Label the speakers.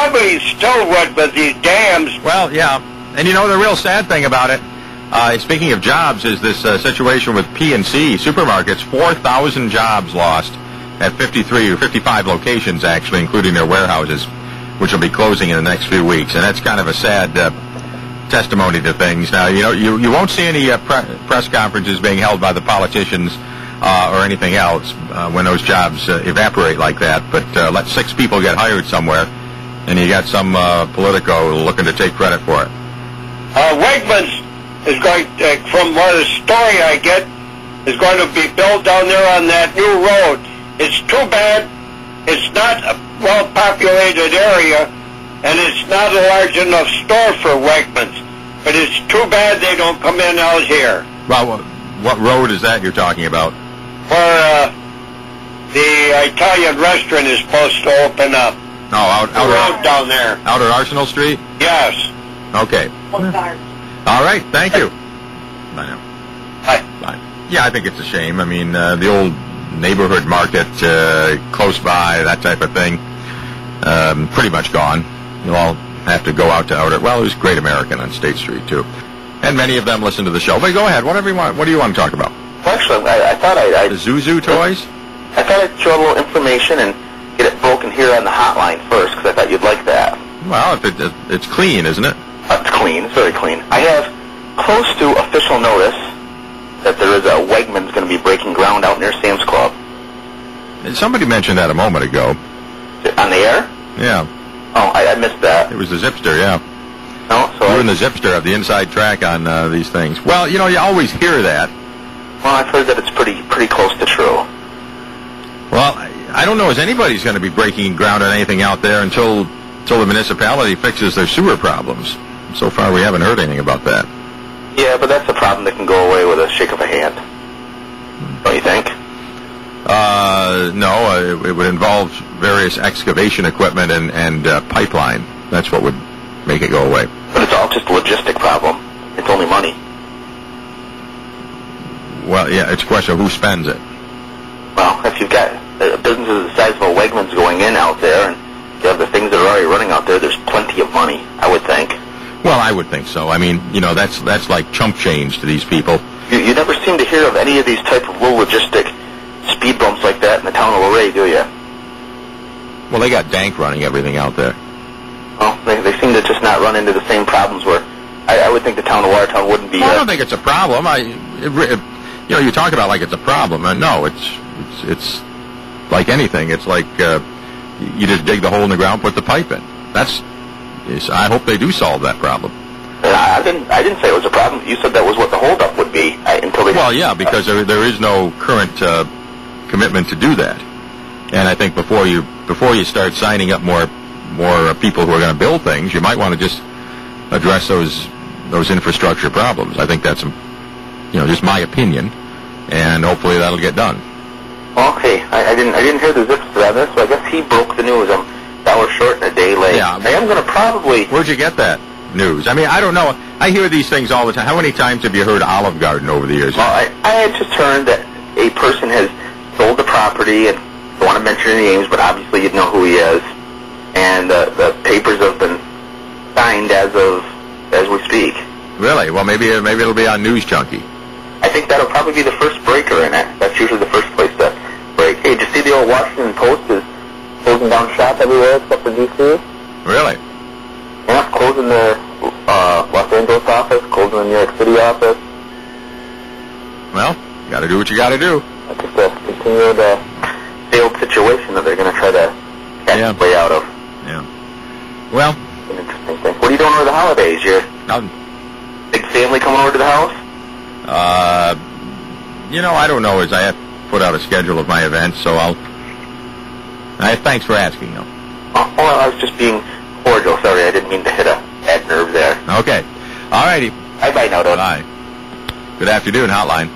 Speaker 1: probably still would with these dams.
Speaker 2: Well, yeah. And you know, the real sad thing about it, speaking of jobs, is this situation with P&C supermarkets. 4,000 jobs lost at 53 or 55 locations, actually, including their warehouses, which will be closing in the next few weeks. And that's kind of a sad testimony to things. Now, you know, you won't see any press conferences being held by the politicians or anything else when those jobs evaporate like that. But let 6 people get hired somewhere, and you got some politico looking to take credit for it.
Speaker 1: Wegmans is going, from what the story I get, is going to be built down there on that new road. It's too bad it's not a well-populated area, and it's not a large enough store for Wegmans. But it's too bad they don't come in out here.
Speaker 2: Well, what road is that you're talking about?
Speaker 1: Where the Italian restaurant is supposed to open up.
Speaker 2: Oh, out
Speaker 1: down there.
Speaker 2: Out at Arsenal Street?
Speaker 1: Yes.
Speaker 2: Okay. All right, thank you. Bye now. Bye. Yeah, I think it's a shame. I mean, the old neighborhood market close by, that type of thing, pretty much gone. You'll all have to go out to Outer. Well, there's Great American on State Street, too. And many of them listen to the show. But go ahead, whatever you want. What do you want to talk about?
Speaker 3: Well, actually, I thought
Speaker 2: the Zuzu toys?
Speaker 3: I thought I'd show a little information and get it broken here on the hotline first, because I thought you'd like that.
Speaker 2: Well, it's clean, isn't it?
Speaker 3: It's clean. It's very clean. I have close to official notice that there is a Wegmans going to be breaking ground out near Sam's Club.
Speaker 2: And somebody mentioned that a moment ago.
Speaker 3: On the air?
Speaker 2: Yeah.
Speaker 3: Oh, I missed that.
Speaker 2: It was the Zipster, yeah.
Speaker 3: Oh, so
Speaker 2: you and the Zipster have the inside track on these things. Well, you know, you always hear that.
Speaker 3: Well, I've heard that it's pretty close to true.
Speaker 2: Well, I don't know if anybody's going to be breaking ground on anything out there until the municipality fixes their sewer problems. So far, we haven't heard anything about that.
Speaker 3: Yeah, but that's a problem that can go away with a shake of a hand. Don't you think?
Speaker 2: No, it would involve various excavation equipment and pipeline. That's what would make it go away.
Speaker 3: But it's all just a logistic problem. It's only money.
Speaker 2: Well, yeah, it's a question of who spends it.
Speaker 3: Well, if you've got businesses the size of a Wegmans going in out there, and you have the things that are already running out there, there's plenty of money, I would think.
Speaker 2: Well, I would think so. I mean, you know, that's like chump change to these people.
Speaker 3: You never seem to hear of any of these type of little logistic speed bumps like that in the town of Luray, do you?
Speaker 2: Well, they got Dank running everything out there.
Speaker 3: Well, they seem to just not run into the same problems where I would think the town of Watertown wouldn't be...
Speaker 2: Well, I don't think it's a problem. You know, you talk about like it's a problem. No, it's like anything. It's like you just dig the hole in the ground, put the pipe in. I hope they do solve that problem.
Speaker 3: I didn't say it was a problem. You said that was what the holdup would be until they...
Speaker 2: Well, yeah, because there is no current commitment to do that. And I think before you start signing up more people who are going to build things, you might want to just address those infrastructure problems. I think that's just my opinion, and hopefully that'll get done.
Speaker 3: Okay, I didn't hear the zips on this, so I guess he broke the news. I'm an hour short and a day late.
Speaker 2: Yeah,
Speaker 3: I am going to probably...
Speaker 2: Where'd you get that news? I mean, I don't know. I hear these things all the time. How many times have you heard Olive Garden over the years?
Speaker 3: Well, I had just heard that a person has sold the property, and I don't want to mention any names, but obviously you'd know who he is. And the papers have been signed as we speak.
Speaker 2: Really? Well, maybe it'll be on Newzjunky.
Speaker 3: I think that'll probably be the first breaker in it. That's usually the first place to break. Hey, did you see the old Washington Post is closing down shop everywhere except for D.C.?
Speaker 2: Really?
Speaker 3: Yeah, closing their Los Angeles office, closing the New York City office.
Speaker 2: Well, you got to do what you got to do.
Speaker 3: That's just a continued failed situation that they're going to try to catch the way out of.
Speaker 2: Yeah. Well,
Speaker 3: an interesting thing. What are you doing over the holidays? Your big family coming over to the house?
Speaker 2: I don't know. As I have put out a schedule of my events, so thanks for asking, though.
Speaker 3: Oh, well, I was just being cordial. Sorry, I didn't mean to hit a bad nerve there.
Speaker 2: Okay. All righty.
Speaker 3: Bye-bye now, Don.
Speaker 2: Bye. Good afternoon, Hotline.